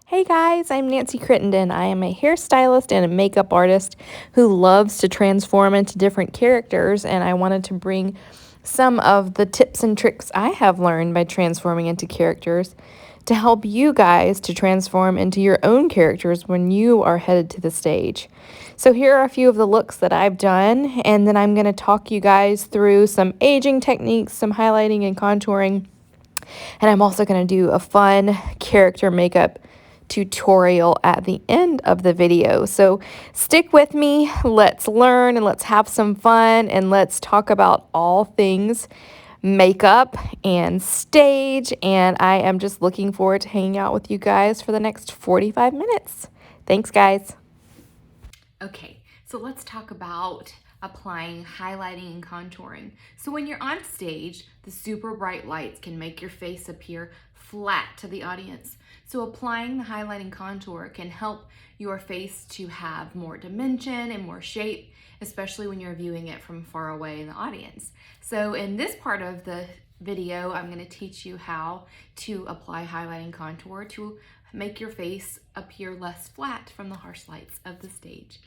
Hey guys, I'm Nancy Crittenden. I am a hairstylist and a makeup artist who loves to transform into different characters, and I wanted to bring some of the tips and tricks I have learned by transforming into characters to help you guys to transform into your own characters when you are headed to the stage. So here are a few of the looks that I've done, and then I'm going to talk you guys through some aging techniques, some highlighting and contouring, and I'm also going to do a fun character makeup tutorial at the end of the video. So stick with me, let's learn and let's have some fun and let's talk about all things makeup and stage. And I am just looking forward to hanging out with you guys for the next 45 minutes. Thanks, guys. Okay, so let's talk about applying highlighting and contouring. So when you're on stage, the super bright lights can make your face appear flat to the audience. So applying the highlighting contour can help your face to have more dimension and more shape, especially when you're viewing it from far away in the audience. So in this part of the video, I'm going to teach you how to apply highlighting contour to make your face appear less flat from the harsh lights of the stage.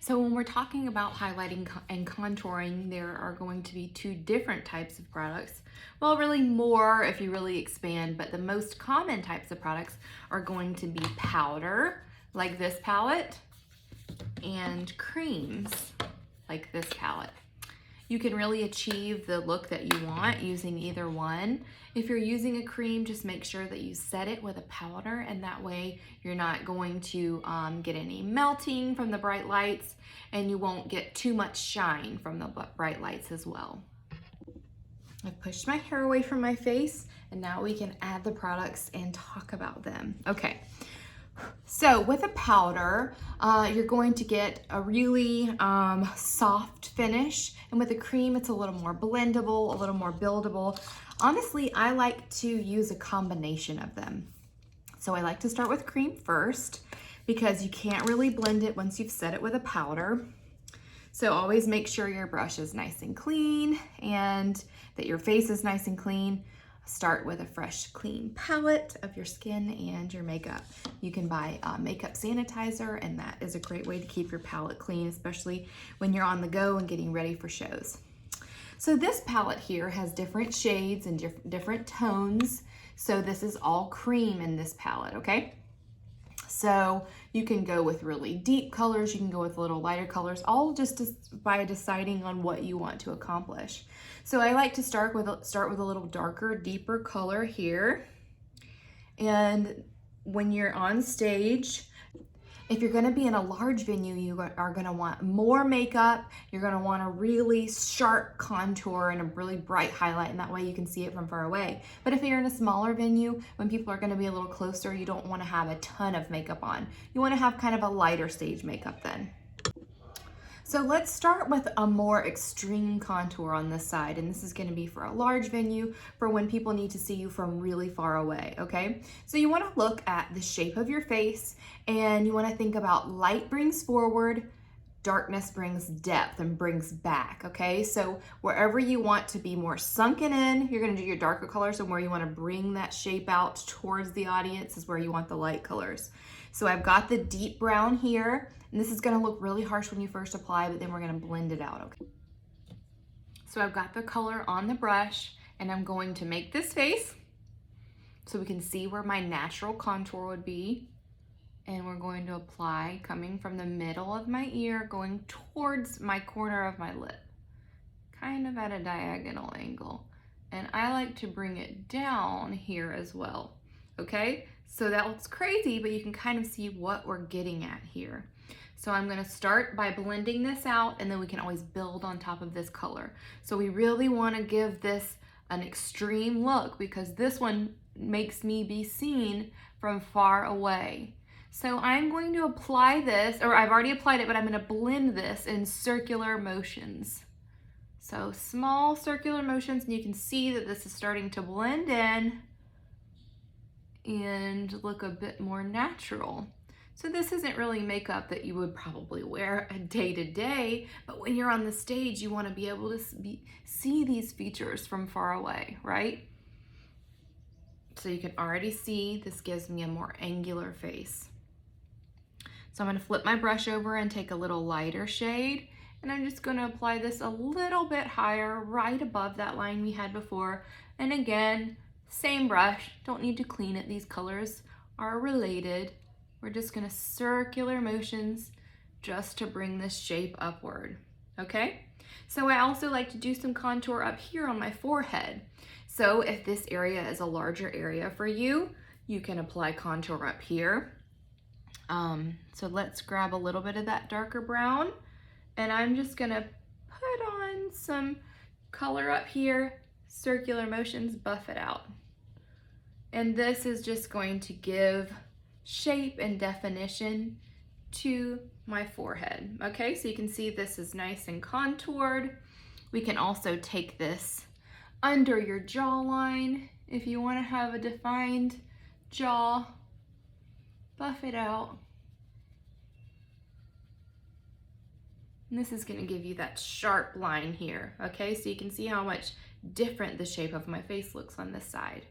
So when we're talking about highlighting and contouring, there are going to be two different types of products. Well, really more if you really expand, but the most common types of products are going to be powder, like this palette, and creams, like this palette. You can really achieve the look that you want using either one. If you're using a cream, just make sure that you set it with a powder, and that way you're not going to get any melting from the bright lights, and you won't get too much shine from the bright lights as well. I've pushed my hair away from my face, and now we can add the products and talk about them. Okay. So with a powder, you're going to get a really soft finish, and with a cream, it's a little more blendable, a little more buildable. Honestly, I like to use a combination of them. So I like to start with cream first because you can't really blend it once you've set it with a powder. So always make sure your brush is nice and clean and that your face is nice and clean. Start with a fresh, clean palette of your skin and your makeup. You can buy makeup sanitizer, and that is a great way to keep your palette clean, especially when you're on the go and getting ready for shows. So this palette here has different shades and different tones. So this is all cream in this palette, okay? So you can go with really deep colors, you can go with a little lighter colors, all just by deciding on what you want to accomplish. So I like to start with a little darker, deeper color here. And when you're on stage, if you're gonna be in a large venue, you are gonna want more makeup, you're gonna want a really sharp contour and a really bright highlight, and that way you can see it from far away. But if you're in a smaller venue, when people are gonna be a little closer, you don't wanna have a ton of makeup on. You wanna have kind of a lighter stage makeup then. So let's start with a more extreme contour on this side, and this is going to be for a large venue, for when people need to see you from really far away, okay? So you want to look at the shape of your face, and you want to think about light brings forward, darkness brings depth and brings back, okay? So wherever you want to be more sunken in, you're going to do your darker colors, and where you want to bring that shape out towards the audience is where you want the light colors. So I've got the deep brown here, and this is going to look really harsh when you first apply, but then we're going to blend it out, okay? So I've got the color on the brush, and I'm going to make this face so we can see where my natural contour would be. And we're going to apply coming from the middle of my ear, going towards my corner of my lip, kind of at a diagonal angle. And I like to bring it down here as well, okay? So that looks crazy, but you can kind of see what we're getting at here. So I'm gonna start by blending this out, and then we can always build on top of this color. So we really wanna give this an extreme look because this one makes me be seen from far away. So I'm going to apply this, or I've already applied it, but I'm gonna blend this in circular motions. So small circular motions, and you can see that this is starting to blend in and look a bit more natural. So this isn't really makeup that you would probably wear day to day, but when you're on the stage, you want to be able to see these features from far away, right? So you can already see this gives me a more angular face. So I'm going to flip my brush over and take a little lighter shade, and I'm just going to apply this a little bit higher, right above that line we had before. And again, same brush, don't need to clean it. These colors are related. We're just going to circular motions just to bring this shape upward, okay? So I also like to do some contour up here on my forehead. So if this area is a larger area for you, you can apply contour up here. So let's grab a little bit of that darker brown, and I'm just gonna put on some color up here, circular motions, buff it out. And this is just going to give shape and definition to my forehead. Okay, so you can see this is nice and contoured. We can also take this under your jawline if you want to have a defined jaw. Buff it out. And this is going to give you that sharp line here, okay? So you can see how much different the shape of my face looks on this side.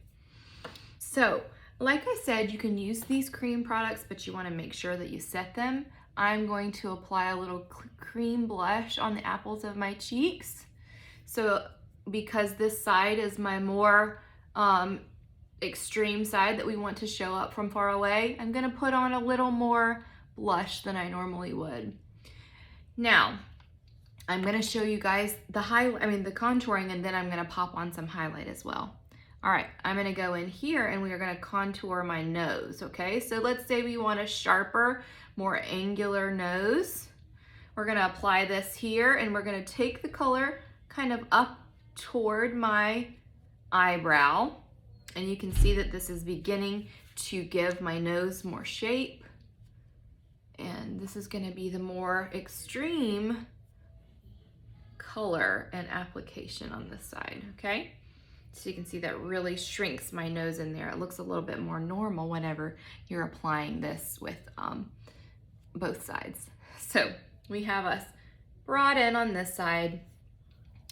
So, like I said, you can use these cream products, but you want to make sure that you set them. I'm going to apply a little cream blush on the apples of my cheeks. So, because this side is my more extreme side that we want to show up from far away, I'm going to put on a little more blush than I normally would. Now, I'm going to show you guys the contouring, and then I'm going to pop on some highlight as well. All right, I'm going to go in here and we are going to contour my nose, okay? So let's say we want a sharper, more angular nose. We're going to apply this here, and we're going to take the color kind of up toward my eyebrow. And you can see that this is beginning to give my nose more shape. And this is going to be the more extreme color and application on this side, okay? So you can see that really shrinks my nose in there. It looks a little bit more normal whenever you're applying this with both sides. So we have us brought in on this side,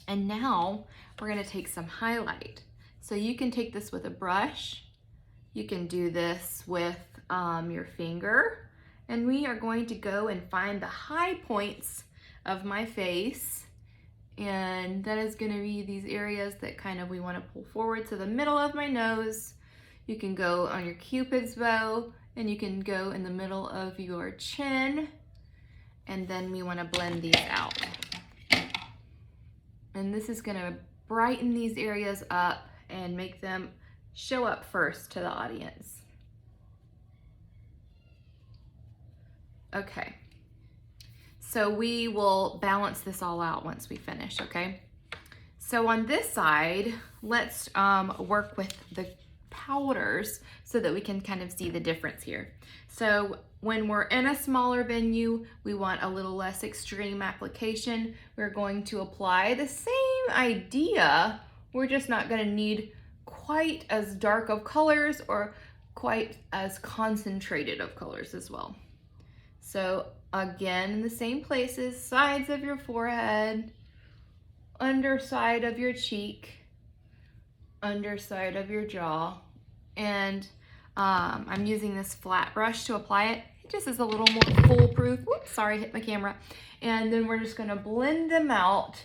and now we're going to take some highlight. So you can take this with a brush, you can do this with your finger, and we are going to go and find the high points of my face, and that is going to be these areas that kind of we want to pull forward. So the middle of my nose, you can go on your Cupid's bow, and you can go in the middle of your chin, and then we want to blend these out. And this is going to brighten these areas up and make them show up first to the audience. Okay, so we will balance this all out once we finish, okay? So on this side, let's work with the powders so that we can kind of see the difference here. So when we're in a smaller venue, we want a little less extreme application. We're going to apply the same idea. We're just not going to need quite as dark of colors or quite as concentrated of colors as well. So again, in the same places, sides of your forehead, underside of your cheek, underside of your jaw, and I'm using this flat brush to apply it. It just is a little more foolproof. Whoops, sorry, hit my camera. And then we're just gonna blend them out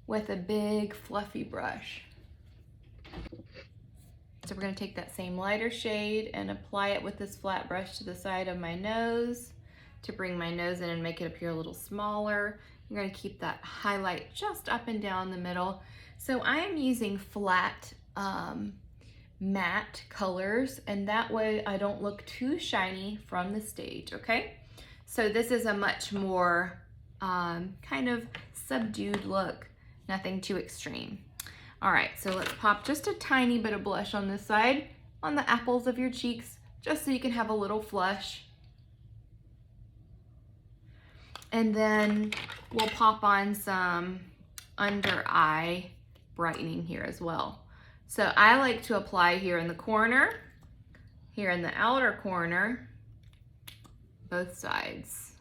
with a big fluffy brush. So we're gonna take that same lighter shade and apply it with this flat brush to the side of my nose to bring my nose in and make it appear a little smaller. You're gonna keep that highlight just up and down the middle. So I am using flat matte colors, and that way I don't look too shiny from the stage, okay? So this is a much more kind of subdued look, nothing too extreme. All right, so let's pop just a tiny bit of blush on this side, on the apples of your cheeks, just so you can have a little flush. And then we'll pop on some under eye brightening here as well. So I like to apply here in the corner, here in the outer corner, both sides.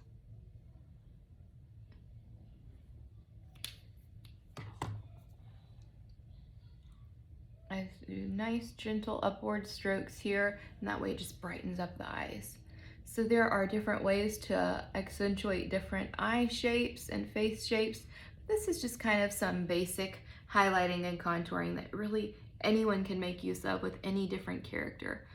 I do nice gentle upward strokes here, and that way it just brightens up the eyes. So there are different ways to accentuate different eye shapes and face shapes. This is just kind of some basic highlighting and contouring that really anyone can make use of with any different character.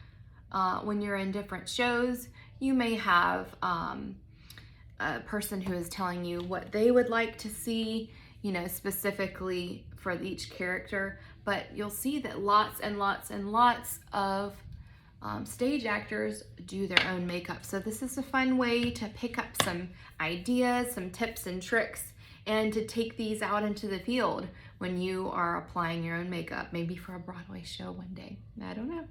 When you're in different shows, you may have a person who is telling you what they would like to see, you know, specifically for each character, but you'll see that lots and lots and lots of stage actors do their own makeup. So this is a fun way to pick up some ideas, some tips and tricks, and to take these out into the field when you are applying your own makeup, maybe for a Broadway show one day. I don't know.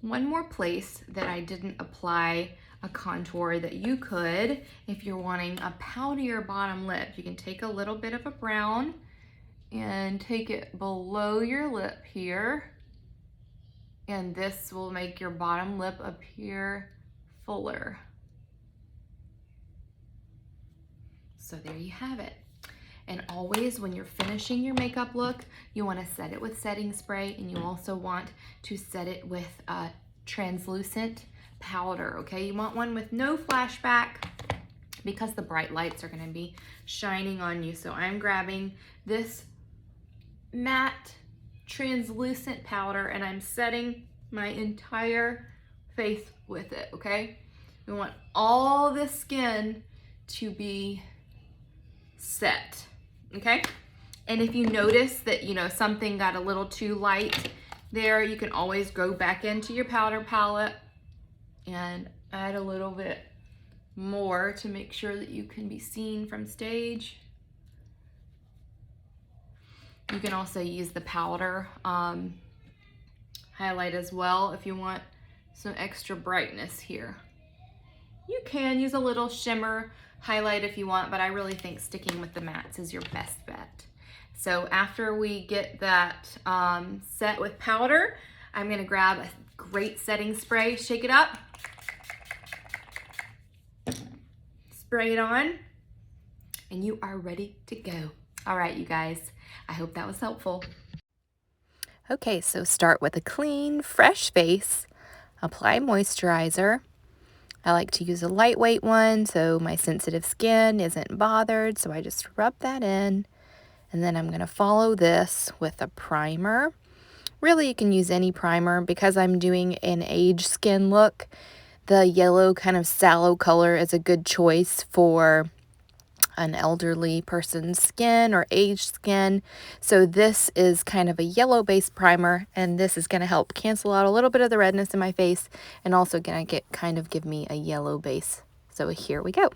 One more place that I didn't apply a contour that you could, if you're wanting a poutier bottom lip, you can take a little bit of a brown and take it below your lip here. And this will make your bottom lip appear fuller. So there you have it. And always when you're finishing your makeup look, you want to set it with setting spray, and you also want to set it with a translucent powder, okay? You want one with no flashback because the bright lights are going to be shining on you. So I'm grabbing this matte translucent powder and I'm setting my entire face with it, okay? We want all the skin to be set, okay? And if you notice that, you know, something got a little too light there, you can always go back into your powder palette and add a little bit more to make sure that you can be seen from stage. You can also use the powder highlight as well if you want some extra brightness here. You can use a little shimmer highlight if you want, but I really think sticking with the mattes is your best bet. So after we get that set with powder, I'm gonna grab a great setting spray, shake it up, spray it on, and you are ready to go. All right, you guys, I hope that was helpful. Okay, so start with a clean, fresh face. Apply moisturizer. I like to use a lightweight one so my sensitive skin isn't bothered, so I just rub that in. And then I'm going to follow this with a primer. Really, you can use any primer. Because I'm doing an age skin look, the yellow kind of sallow color is a good choice for an elderly person's skin or aged skin. So this is kind of a yellow based primer, and this is going to help cancel out a little bit of the redness in my face and also going to give me a yellow base. So here we go.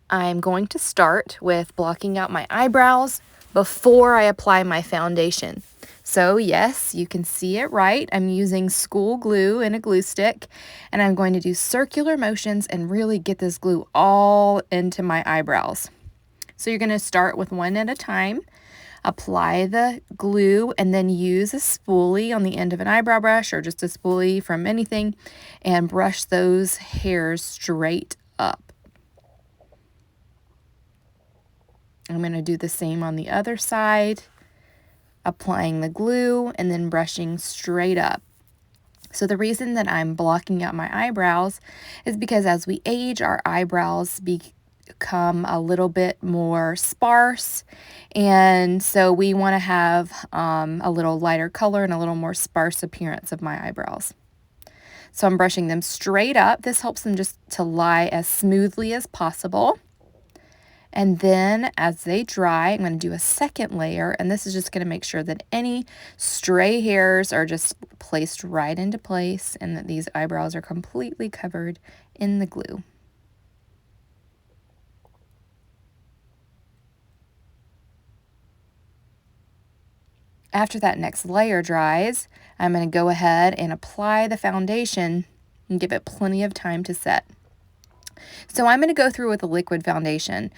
I'm going to start with blocking out my eyebrows before I apply my foundation. So yes, you can see it right. I'm using school glue and a glue stick, and I'm going to do circular motions and really get this glue all into my eyebrows. So you're going to start with one at a time, apply the glue, and then use a spoolie on the end of an eyebrow brush or just a spoolie from anything and brush those hairs straight up. I'm going to do the same on the other side, applying the glue and then brushing straight up. So the reason that I'm blocking out my eyebrows is because as we age, our eyebrows become a little bit more sparse, and so we want to have a little lighter color and a little more sparse appearance of my eyebrows. So I'm brushing them straight up. This helps them just to lie as smoothly as possible. And then as they dry, I'm going to do a second layer, and this is just going to make sure that any stray hairs are just placed right into place and that these eyebrows are completely covered in the glue. After that next layer dries, I'm going to go ahead and apply the foundation and give it plenty of time to set. So I'm going to go through with a liquid foundation.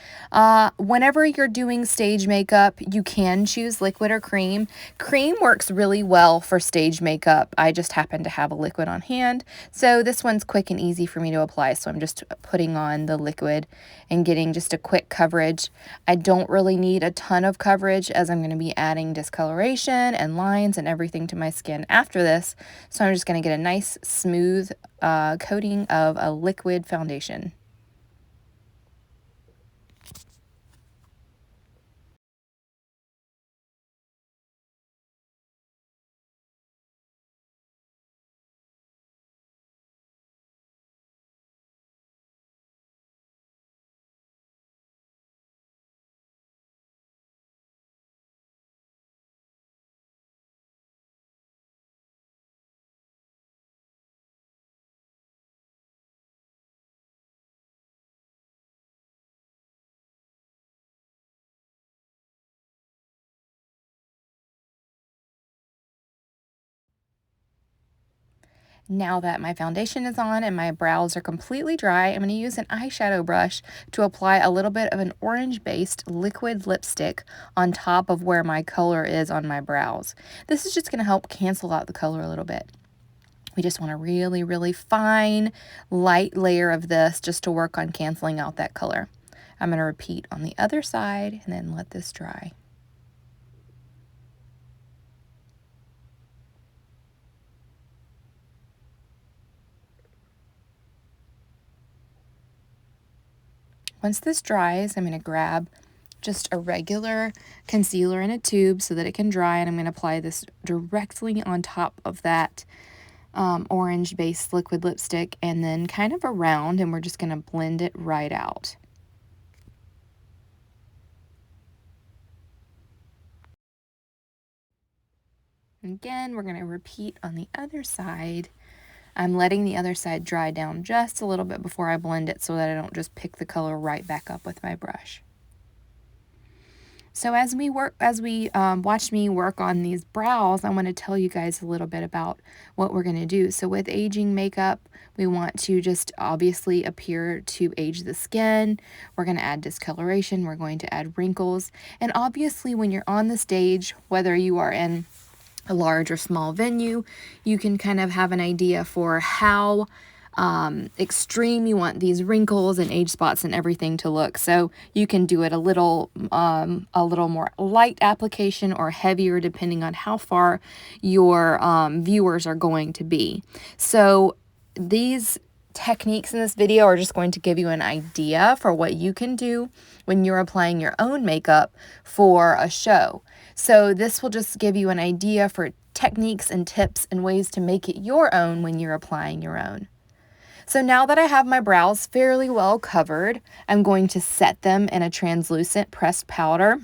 Whenever you're doing stage makeup, you can choose liquid or cream. Cream works really well for stage makeup. I just happen to have a liquid on hand, so this one's quick and easy for me to apply. So I'm just putting on the liquid and getting just a quick coverage. I don't really need a ton of coverage as I'm going to be adding discoloration and lines and everything to my skin after this. So I'm just going to get a nice smooth coating of a liquid foundation. Now that my foundation is on and my brows are completely dry, I'm going to use an eyeshadow brush to apply a little bit of an orange-based liquid lipstick on top of where my color is on my brows. This is just going to help cancel out the color a little bit. We just want a really, really fine, light layer of this just to work on canceling out that color. I'm going to repeat on the other side and then let this dry. Once this dries, I'm going to grab just a regular concealer in a tube so that it can dry, and I'm going to apply this directly on top of that orange-based liquid lipstick and then kind of around, and we're just going to blend it right out. Again, we're going to repeat on the other side. I'm letting the other side dry down just a little bit before I blend it so that I don't just pick the color right back up with my brush. So as we watch me work on these brows, I want to tell you guys a little bit about what we're going to do. So with aging makeup, we want to just obviously appear to age the skin. We're going to add discoloration. We're going to add wrinkles. And obviously when you're on the stage, whether you are in a large or small venue, you can kind of have an idea for how extreme you want these wrinkles and age spots and everything to look. So you can do it a little more light application or heavier depending on how far your viewers are going to be. So these techniques in this video are just going to give you an idea for what you can do when you're applying your own makeup for a show. So this will just give you an idea for techniques and tips and ways to make it your own when you're applying your own. So now that I have my brows fairly well covered, I'm going to set them in a translucent pressed powder.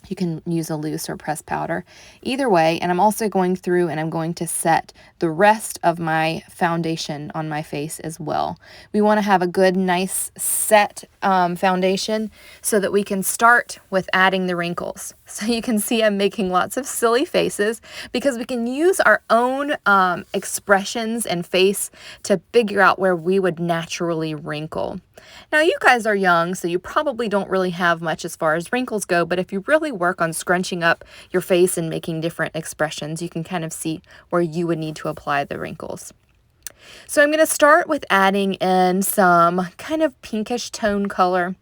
You can use a loose or pressed powder, either way. And I'm also going through and I'm going to set the rest of my foundation on my face as well. We want to have a good, nice set foundation so that we can start with adding the wrinkles. So you can see I'm making lots of silly faces because we can use our own expressions and face to figure out where we would naturally wrinkle. Now you guys are young, so you probably don't really have much as far as wrinkles go, but if you really work on scrunching up your face and making different expressions, you can kind of see where you would need to apply the wrinkles. So I'm going to start with adding in some kind of pinkish tone color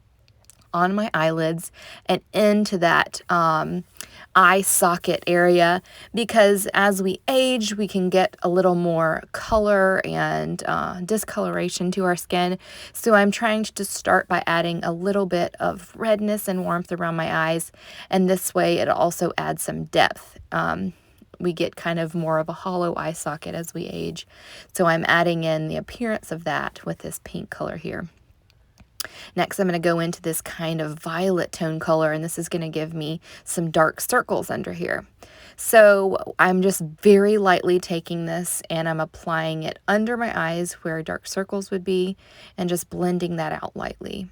on my eyelids and into that eye socket area, because as we age we can get a little more color and discoloration to our skin. So I'm trying to just start by adding a little bit of redness and warmth around my eyes, and this way it also adds some depth. We get kind of more of a hollow eye socket as we age. So I'm adding in the appearance of that with this pink color here. Next, I'm going to go into this kind of violet tone color, and this is going to give me some dark circles under here. So I'm just very lightly taking this and I'm applying it under my eyes where dark circles would be and just blending that out lightly.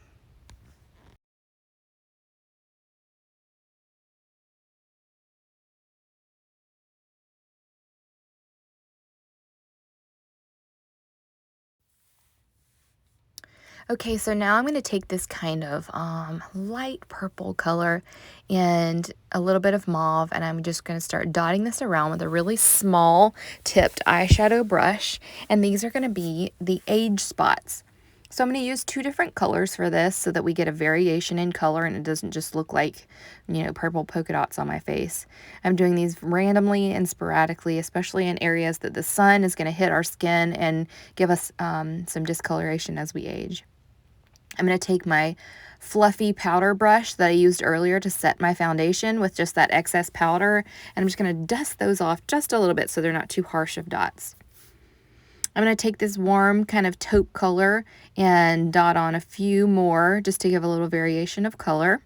Okay, so now I'm going to take this kind of light purple color and a little bit of mauve, and I'm just going to start dotting this around with a really small tipped eyeshadow brush, and these are going to be the age spots. So I'm going to use two different colors for this so that we get a variation in color and it doesn't just look like, you know, purple polka dots on my face. I'm doing these randomly and sporadically, especially in areas that the sun is going to hit our skin and give us some discoloration as we age. I'm going to take my fluffy powder brush that I used earlier to set my foundation with just that excess powder, and I'm just going to dust those off just a little bit so they're not too harsh of dots. I'm going to take this warm kind of taupe color and dot on a few more just to give a little variation of color.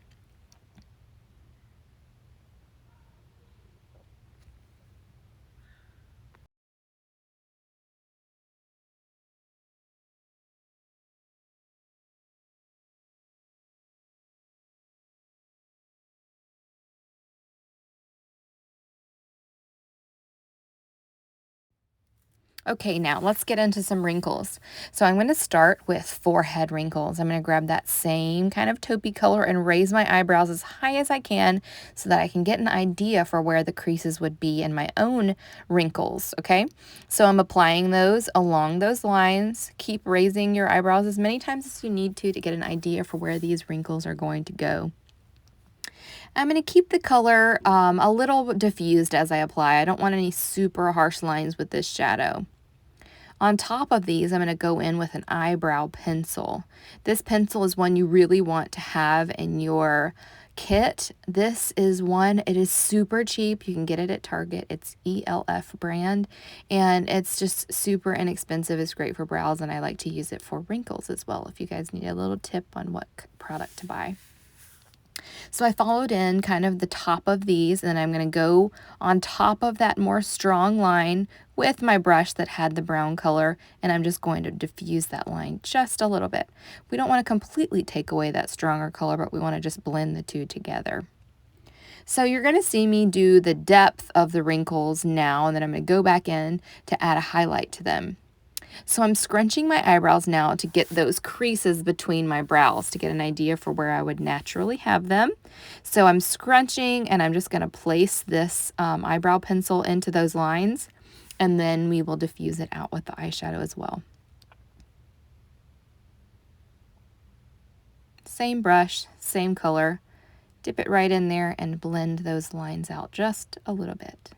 Okay, now let's get into some wrinkles. So I'm going to start with forehead wrinkles. I'm going to grab that same kind of taupey color and raise my eyebrows as high as I can so that I can get an idea for where the creases would be in my own wrinkles, okay? So I'm applying those along those lines. Keep raising your eyebrows as many times as you need to get an idea for where these wrinkles are going to go. I'm going to keep the color a little diffused as I apply. I don't want any super harsh lines with this shadow. On top of these, I'm going to go in with an eyebrow pencil. This pencil is one you really want to have in your kit. This is one, it is super cheap. You can get it at Target. It's ELF brand, and it's just super inexpensive. It's great for brows, and I like to use it for wrinkles as well if you guys need a little tip on what product to buy. So I followed in kind of the top of these, and then I'm going to go on top of that more strong line with my brush that had the brown color, and I'm just going to diffuse that line just a little bit. We don't want to completely take away that stronger color, but we want to just blend the two together. So you're going to see me do the depth of the wrinkles now, and then I'm going to go back in to add a highlight to them. So I'm scrunching my eyebrows now to get those creases between my brows to get an idea for where I would naturally have them. So I'm scrunching, and I'm just going to place this eyebrow pencil into those lines, and then we will diffuse it out with the eyeshadow as well. Same brush, same color. Dip it right in there and blend those lines out just a little bit.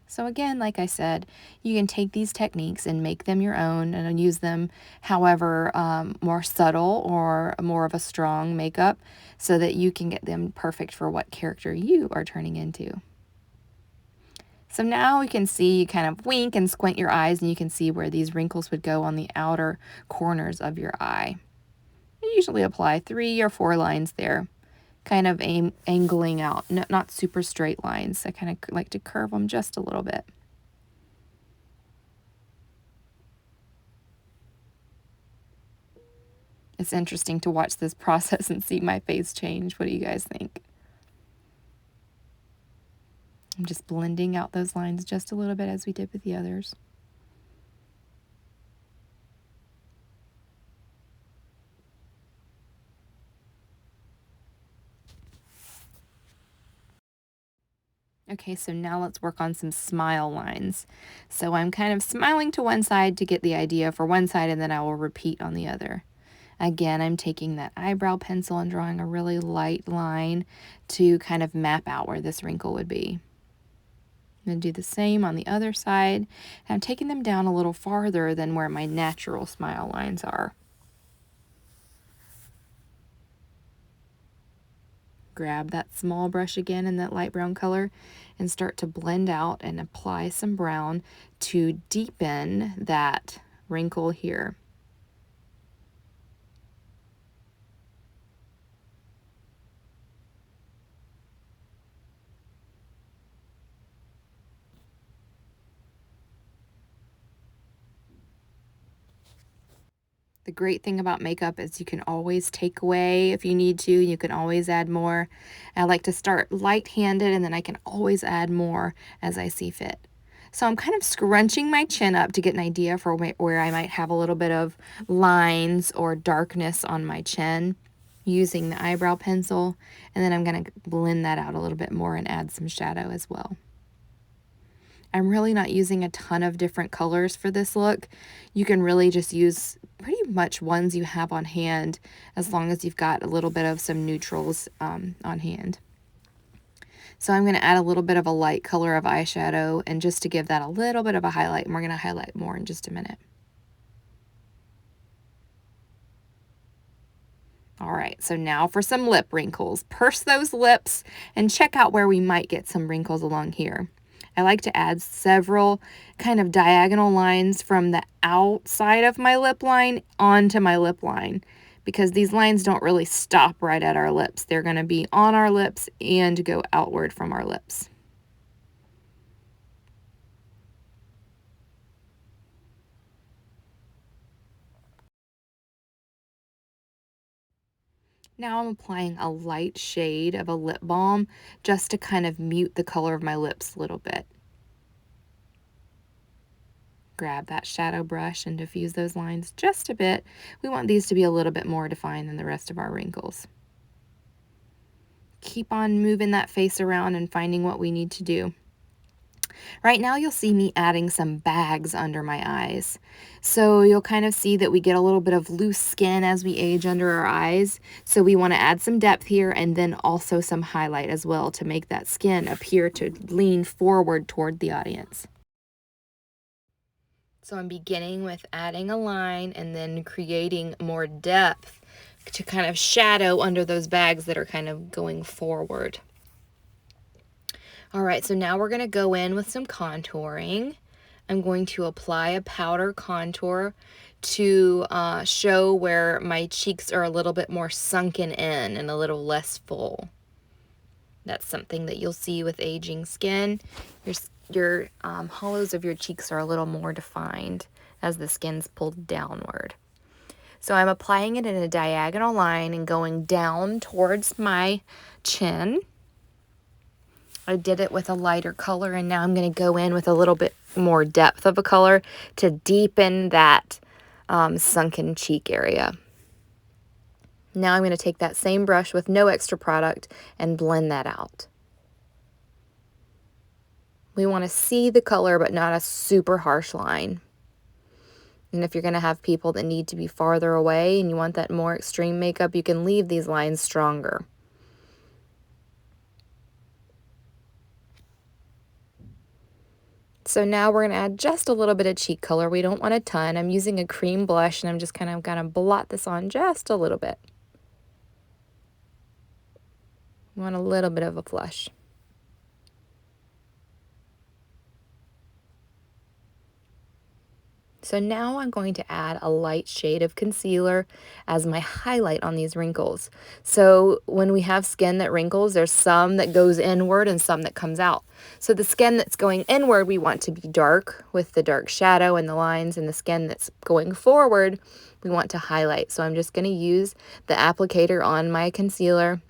So again, like I said, you can take these techniques and make them your own and use them however more subtle or more of a strong makeup so that you can get them perfect for what character you are turning into. So now we can see, you kind of wink and squint your eyes, and you can see where these wrinkles would go on the outer corners of your eye. I usually apply 3 or 4 lines there, kind of angling out, not super straight lines. I kind of like to curve them just a little bit. It's interesting to watch this process and see my face change. What do you guys think? I'm just blending out those lines just a little bit as we did with the others. Okay, so now let's work on some smile lines. So I'm kind of smiling to one side to get the idea for one side, and then I will repeat on the other. Again, I'm taking that eyebrow pencil and drawing a really light line to kind of map out where this wrinkle would be. I'm going to do the same on the other side. And I'm taking them down a little farther than where my natural smile lines are. Grab that small brush again in that light brown color and start to blend out and apply some brown to deepen that wrinkle here. The great thing about makeup is you can always take away if you need to. You can always add more. I like to start light-handed, and then I can always add more as I see fit. So I'm kind of scrunching my chin up to get an idea for where I might have a little bit of lines or darkness on my chin using the eyebrow pencil. And then I'm going to blend that out a little bit more and add some shadow as well. I'm really not using a ton of different colors for this look. You can really just use pretty much ones you have on hand, as long as you've got a little bit of some neutrals on hand. So I'm going to add a little bit of a light color of eyeshadow, and just to give that a little bit of a highlight, and we're going to highlight more in just a minute. All right, so now for some lip wrinkles. Purse those lips and check out where we might get some wrinkles along here. I like to add several kind of diagonal lines from the outside of my lip line onto my lip line, because these lines don't really stop right at our lips. They're going to be on our lips and go outward from our lips. Now I'm applying a light shade of a lip balm just to kind of mute the color of my lips a little bit. Grab that shadow brush and diffuse those lines just a bit. We want these to be a little bit more defined than the rest of our wrinkles. Keep on moving that face around and finding what we need to do. Right now you'll see me adding some bags under my eyes. So you'll kind of see that we get a little bit of loose skin as we age under our eyes. So we want to add some depth here, and then also some highlight as well to make that skin appear to lean forward toward the audience. So I'm beginning with adding a line and then creating more depth to kind of shadow under those bags that are kind of going forward. All right, so now we're going to go in with some contouring. I'm going to apply a powder contour to show where my cheeks are a little bit more sunken in and a little less full. That's something that you'll see with aging skin. Your hollows of your cheeks are a little more defined as the skin's pulled downward. So I'm applying it in a diagonal line and going down towards my chin. I did it with a lighter color, and now I'm going to go in with a little bit more depth of a color to deepen that sunken cheek area. Now I'm going to take that same brush with no extra product and blend that out. We want to see the color, but not a super harsh line. And if you're going to have people that need to be farther away and you want that more extreme makeup, you can leave these lines stronger. So now we're going to add just a little bit of cheek color. We don't want a ton. I'm using a cream blush, and I'm just kind of going to blot this on just a little bit. We want a little bit of a flush. So now I'm going to add a light shade of concealer as my highlight on these wrinkles. So when we have skin that wrinkles, there's some that goes inward and some that comes out. So the skin that's going inward, we want to be dark with the dark shadow and the lines, and the skin that's going forward, we want to highlight. So I'm just going to use the applicator on my concealer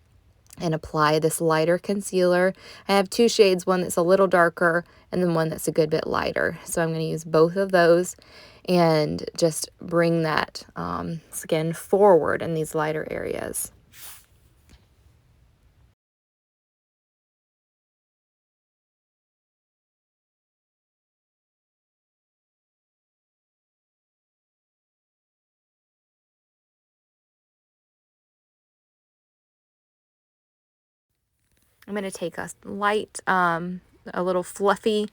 and apply this lighter concealer. I have two shades, one that's a little darker and then one that's a good bit lighter. So I'm going to use both of those and just bring that skin forward in these lighter areas. I'm going to take a light, a little fluffy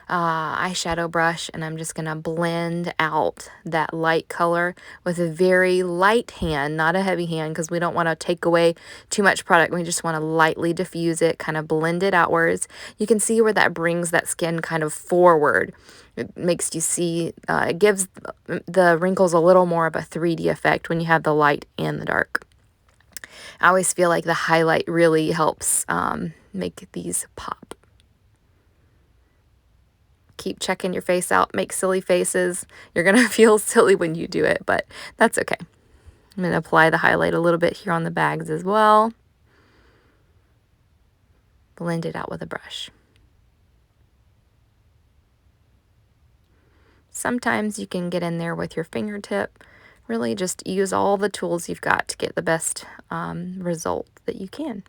eyeshadow brush, and I'm just going to blend out that light color with a very light hand, not a heavy hand, because we don't want to take away too much product. We just want to lightly diffuse it, kind of blend it outwards. You can see where that brings that skin kind of forward. It makes you see, it gives the wrinkles a little more of a 3D effect when you have the light and the dark. I always feel like the highlight really helps make these pop. Keep checking your face out. Make silly faces. You're going to feel silly when you do it, but that's okay. I'm going to apply the highlight a little bit here on the bags as well. Blend it out with a brush. Sometimes you can get in there with your fingertip. Really just use all the tools you've got to get the best result that you can.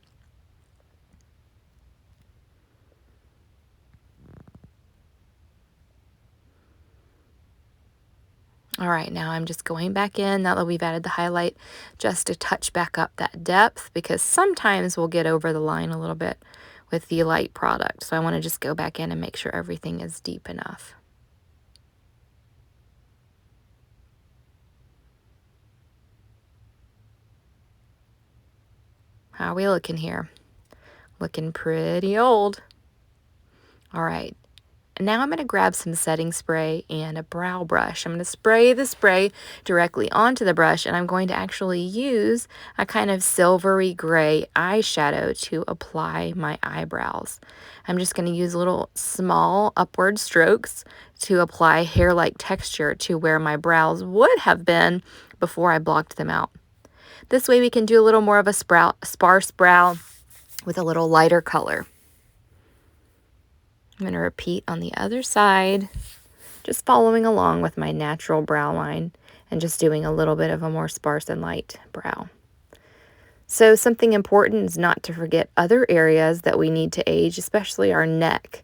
All right, now I'm just going back in, now that we've added the highlight, just to touch back up that depth, because sometimes we'll get over the line a little bit with the light product. So I want to just go back in and make sure everything is deep enough. How are we looking here? Looking pretty old. All right. Now I'm going to grab some setting spray and a brow brush. I'm going to spray the spray directly onto the brush, and I'm going to actually use a kind of silvery gray eyeshadow to apply my eyebrows. I'm just going to use little small upward strokes to apply hair-like texture to where my brows would have been before I blocked them out. This way we can do a little more of a sparse brow with a little lighter color. I'm going to repeat on the other side, just following along with my natural brow line and just doing a little bit of a more sparse and light brow. So something important is not to forget other areas that we need to age, especially our neck.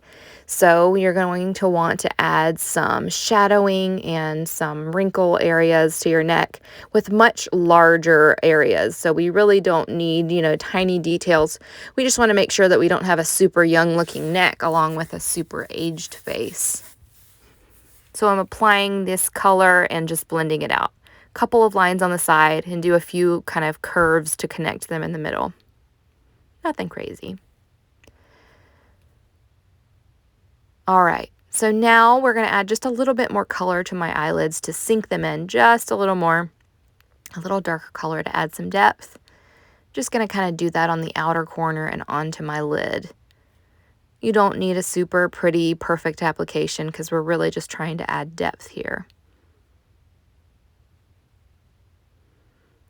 So you're going to want to add some shadowing and some wrinkle areas to your neck with much larger areas. So we really don't need, tiny details. We just want to make sure that we don't have a super young looking neck along with a super aged face. So I'm applying this color and just blending it out. Couple of lines on the side and do a few kind of curves to connect them in the middle. Nothing crazy. All right, so now we're going to add just a little bit more color to my eyelids to sink them in just a little more, a little darker color to add some depth. Just going to kind of do that on the outer corner and onto my lid. You don't need a super pretty, perfect application because we're really just trying to add depth here.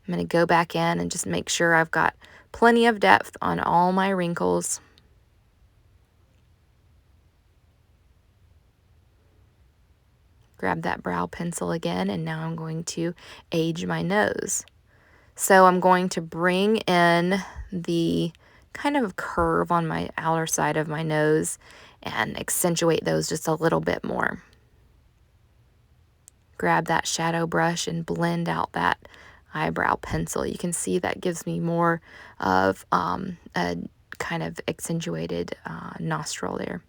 I'm going to go back in and just make sure I've got plenty of depth on all my wrinkles. Grab that brow pencil again, and now I'm going to age my nose. So I'm going to bring in the kind of curve on my outer side of my nose and accentuate those just a little bit more. Grab that shadow brush and blend out that eyebrow pencil. You can see that gives me more of a kind of accentuated nostril there.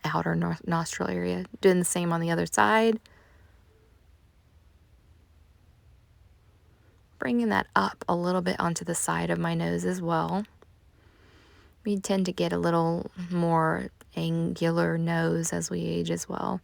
Outer nostril area. Doing the same on the other side. Bringing that up a little bit onto the side of my nose as well. We tend to get a little more angular nose as we age as well.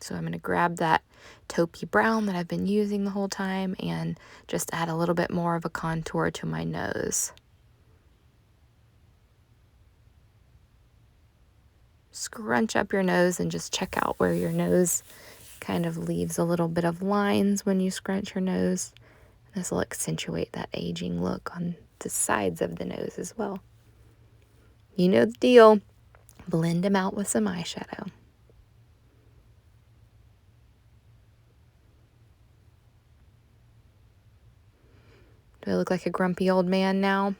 So I'm going to grab that taupey brown that I've been using the whole time and just add a little bit more of a contour to my nose. Scrunch up your nose and just check out where your nose kind of leaves a little bit of lines when you scrunch your nose. This will accentuate that aging look on the sides of the nose as well. You know the deal. Blend them out with some eyeshadow. Do I look like a grumpy old man now?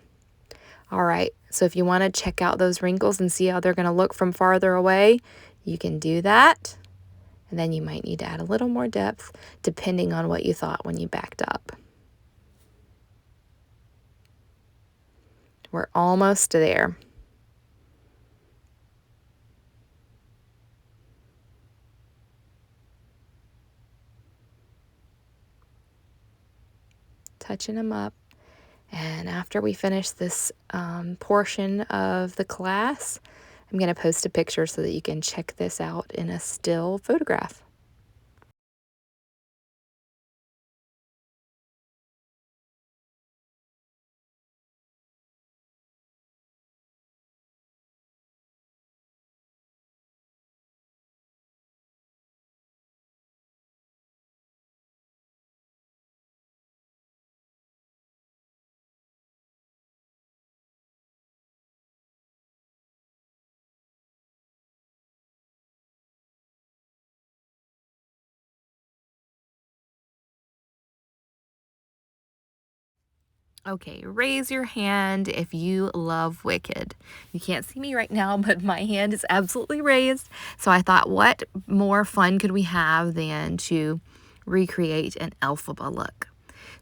All right, so if you want to check out those wrinkles and see how they're going to look from farther away, you can do that. And then you might need to add a little more depth depending on what you thought when you backed up. We're almost there. Touching them up. And after we finish this portion of the class, I'm going to post a picture so that you can check this out in a still photograph. Okay, raise your hand if you love Wicked. You can't see me right now, but my hand is absolutely raised. So I thought, what more fun could we have than to recreate an Elphaba look?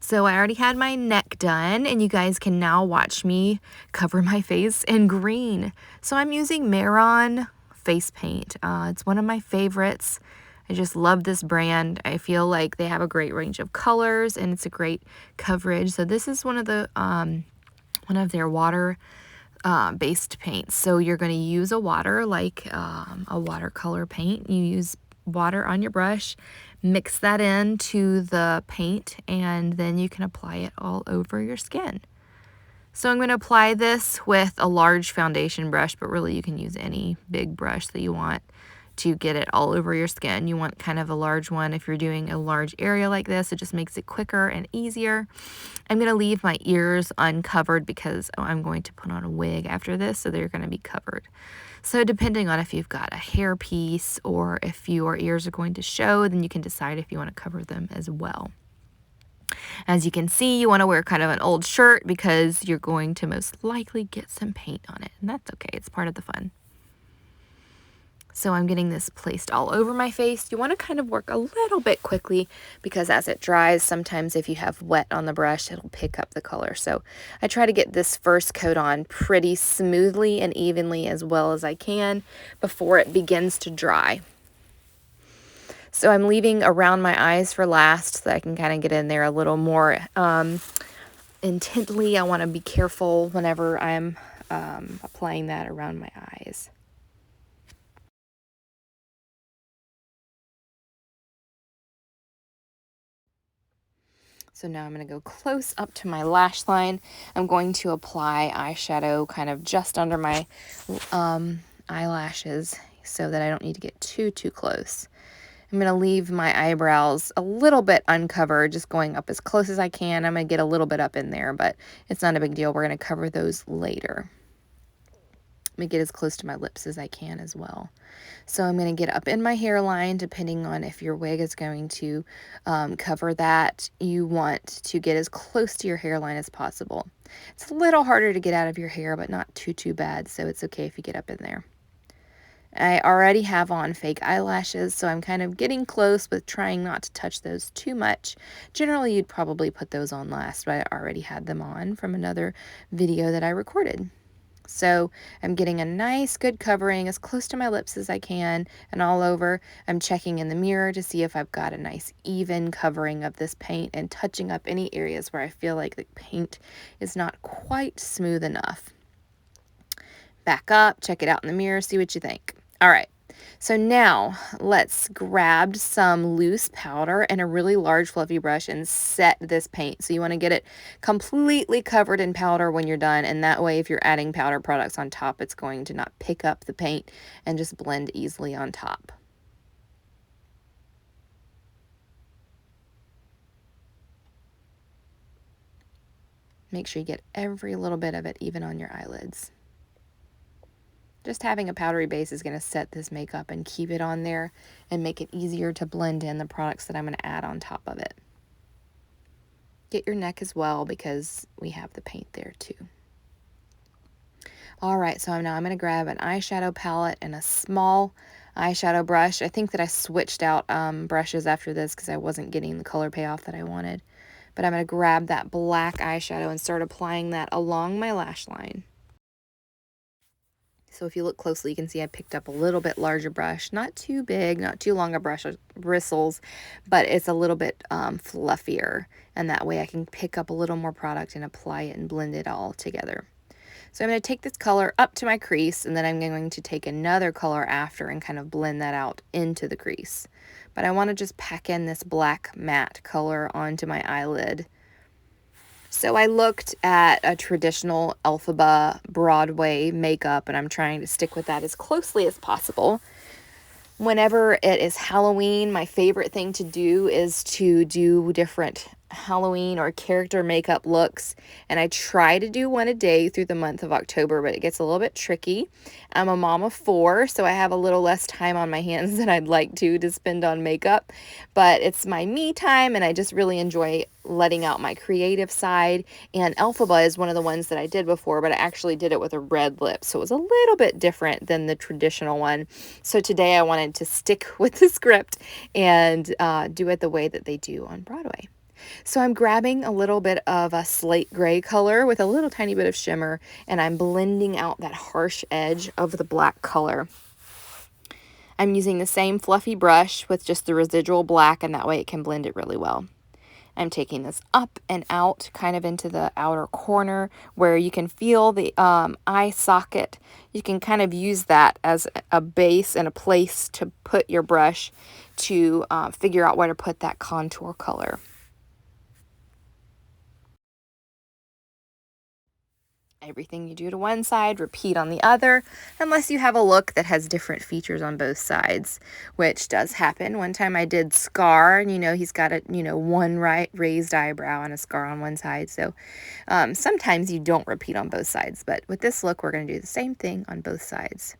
So I already had my neck done, and you guys can now watch me cover my face in green. So I'm using Mehron face paint. It's one of my favorites. I just love this brand. I feel like they have a great range of colors and it's a great coverage. So this is one of their water based paints. So you're going to use a water like a watercolor paint. You use water on your brush, mix that into the paint, and then you can apply it all over your skin. So I'm going to apply this with a large foundation brush, but really you can use any big brush that you want to get it all over your skin. You want kind of a large one if you're doing a large area like this. It just makes it quicker and easier. I'm going to leave my ears uncovered because I'm going to put on a wig after this, so they're going to be covered. So depending on if you've got a hair piece or if your ears are going to show, then you can decide if you want to cover them as well. As you can see, you want to wear kind of an old shirt because you're going to most likely get some paint on it, and that's okay. It's part of the fun. So I'm getting this placed all over my face. You want to kind of work a little bit quickly because as it dries, sometimes if you have wet on the brush, it'll pick up the color. So I try to get this first coat on pretty smoothly and evenly as well as I can before it begins to dry. So I'm leaving around my eyes for last so that I can kind of get in there a little more intently. I want to be careful whenever I'm applying that around my eyes. So now I'm going to go close up to my lash line. I'm going to apply eyeshadow kind of just under my eyelashes so that I don't need to get too close. I'm going to leave my eyebrows a little bit uncovered, just going up as close as I can. I'm going to get a little bit up in there, but it's not a big deal. We're going to cover those later. I'm going to get as close to my lips as I can as well. So I'm going to get up in my hairline, depending on if your wig is going to cover that. You want to get as close to your hairline as possible. It's a little harder to get out of your hair, but not too bad, so it's okay if you get up in there. I already have on fake eyelashes, so I'm kind of getting close with trying not to touch those too much. Generally, you'd probably put those on last, but I already had them on from another video that I recorded. So I'm getting a nice good covering as close to my lips as I can and all over. I'm checking in the mirror to see if I've got a nice even covering of this paint and touching up any areas where I feel like the paint is not quite smooth enough. Back up, check it out in the mirror, see what you think. All right, so now let's grab some loose powder and a really large fluffy brush and set this paint. So you want to get it completely covered in powder when you're done, and that way if you're adding powder products on top, it's going to not pick up the paint and just blend easily on top. Make sure you get every little bit of it even on your eyelids. Just having a powdery base is going to set this makeup and keep it on there and make it easier to blend in the products that I'm going to add on top of it. Get your neck as well because we have the paint there too. Alright, so now I'm going to grab an eyeshadow palette and a small eyeshadow brush. I think that I switched out brushes after this because I wasn't getting the color payoff that I wanted. But I'm going to grab that black eyeshadow and start applying that along my lash line. So if you look closely, you can see I picked up a little bit larger brush. Not too big, not too long a brush or bristles, but it's a little bit fluffier. And that way I can pick up a little more product and apply it and blend it all together. So I'm going to take this color up to my crease, and then I'm going to take another color after and kind of blend that out into the crease. But I want to just pack in this black matte color onto my eyelid. So I looked at a traditional Elphaba Broadway makeup, and I'm trying to stick with that as closely as possible. Whenever it is Halloween, my favorite thing to do is to do different Halloween or character makeup looks, and I try to do one a day through the month of October, but it gets a little bit tricky. I'm a mom of 4, so I have a little less time on my hands than I'd like to spend on makeup, but it's my me time, and I just really enjoy letting out my creative side. And Elphaba is one of the ones that I did before, but I actually did it with a red lip, so it was a little bit different than the traditional one. So today I wanted to stick with the script and do it the way that they do on Broadway. So I'm grabbing a little bit of a slate gray color with a little tiny bit of shimmer, and I'm blending out that harsh edge of the black color. I'm using the same fluffy brush with just the residual black, and that way it can blend it really well. I'm taking this up and out, kind of into the outer corner where you can feel the eye socket. You can kind of use that as a base and a place to put your brush to figure out where to put that contour color. Everything you do to one side, repeat on the other, unless you have a look that has different features on both sides, which does happen. One time I did Scar, and he's got a, one raised eyebrow and a scar on one side. So sometimes you don't repeat on both sides, but with this look, we're going to do the same thing on both sides.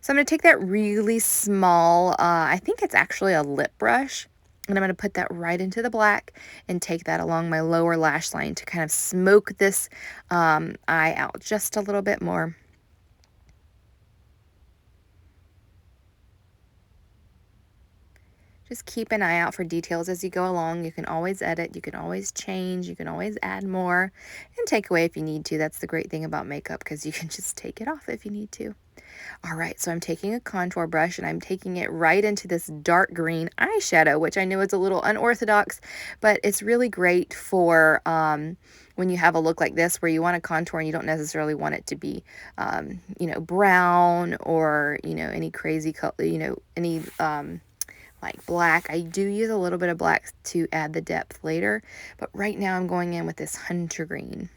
So I'm going to take that really small, I think it's actually a lip brush, and I'm going to put that right into the black and take that along my lower lash line to kind of smoke this eye out just a little bit more. Just keep an eye out for details as you go along. You can always edit, you can always change, you can always add more and take away if you need to. That's the great thing about makeup, because you can just take it off if you need to. All right, so I'm taking a contour brush and I'm taking it right into this dark green eyeshadow, which I know is a little unorthodox, but it's really great for when you have a look like this where you want to contour and you don't necessarily want it to be, brown or, any crazy color, any like black. I do use a little bit of black to add the depth later, but right now I'm going in with this hunter green.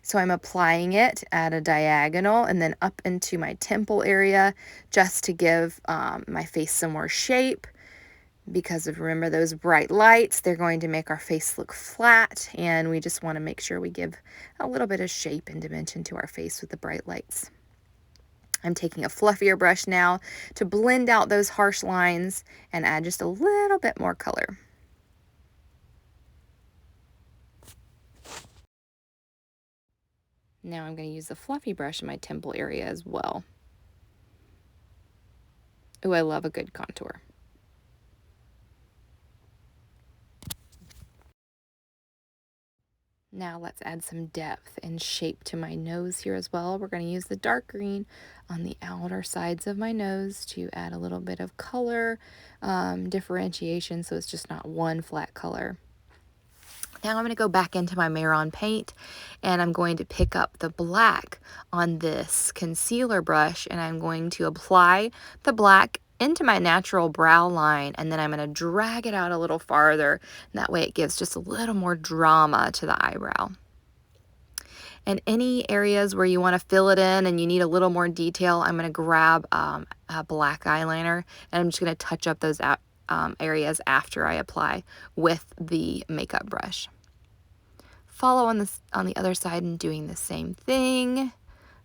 So I'm applying it at a diagonal and then up into my temple area just to give my face some more shape, because remember those bright lights, they're going to make our face look flat, and we just want to make sure we give a little bit of shape and dimension to our face with the bright lights. I'm taking a fluffier brush now to blend out those harsh lines and add just a little bit more color. Now I'm going to use the fluffy brush in my temple area as well. Ooh, I love a good contour. Now let's add some depth and shape to my nose here as well. We're going to use the dark green on the outer sides of my nose to add a little bit of color differentiation, so it's just not one flat color. Now I'm going to go back into my Mehron paint, and I'm going to pick up the black on this concealer brush, and I'm going to apply the black into my natural brow line, and then I'm going to drag it out a little farther, and that way it gives just a little more drama to the eyebrow. And any areas where you want to fill it in and you need a little more detail, I'm going to grab a black eyeliner, and I'm just going to touch up those areas after I apply with the makeup brush. Follow on the other side and doing the same thing,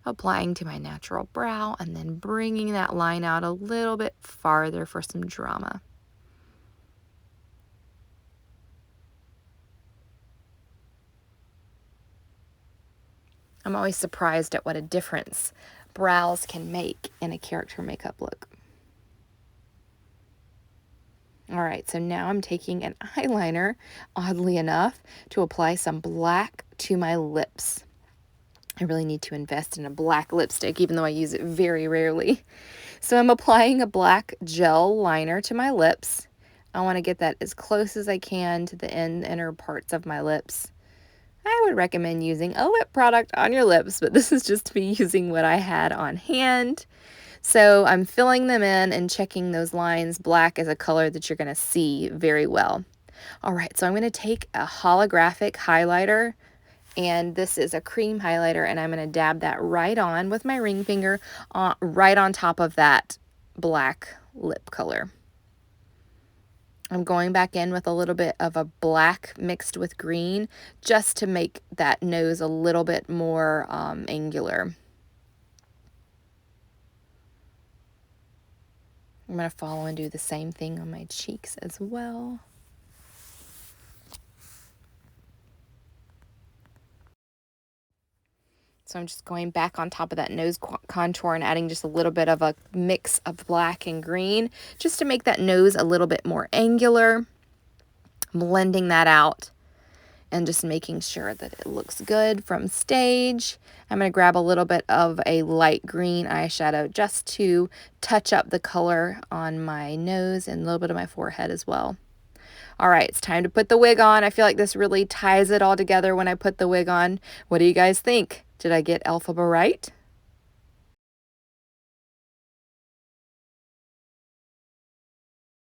applying to my natural brow and then bringing that line out a little bit farther for some drama. I'm always surprised at what a difference brows can make in a character makeup look. All right, so now I'm taking an eyeliner, oddly enough, to apply some black to my lips. I really need to invest in a black lipstick, even though I use it very rarely. So I'm applying a black gel liner to my lips. I want to get that as close as I can to the inner parts of my lips. I would recommend using a lip product on your lips, but this is just me using what I had on hand. So I'm filling them in and checking those lines. Black is a color that you're going to see very well. All right, so I'm going to take a holographic highlighter, and this is a cream highlighter, and I'm going to dab that right on with my ring finger, right on top of that black lip color. I'm going back in with a little bit of a black mixed with green just to make that nose a little bit more angular. I'm going to follow and do the same thing on my cheeks as well. So I'm just going back on top of that nose contour and adding just a little bit of a mix of black and green just to make that nose a little bit more angular. Blending that out and just making sure that it looks good from stage. I'm going to grab a little bit of a light green eyeshadow just to touch up the color on my nose and a little bit of my forehead as well. All right, it's time to put the wig on. I feel like this really ties it all together when I put the wig on. What do you guys think? Did I get Elphaba right?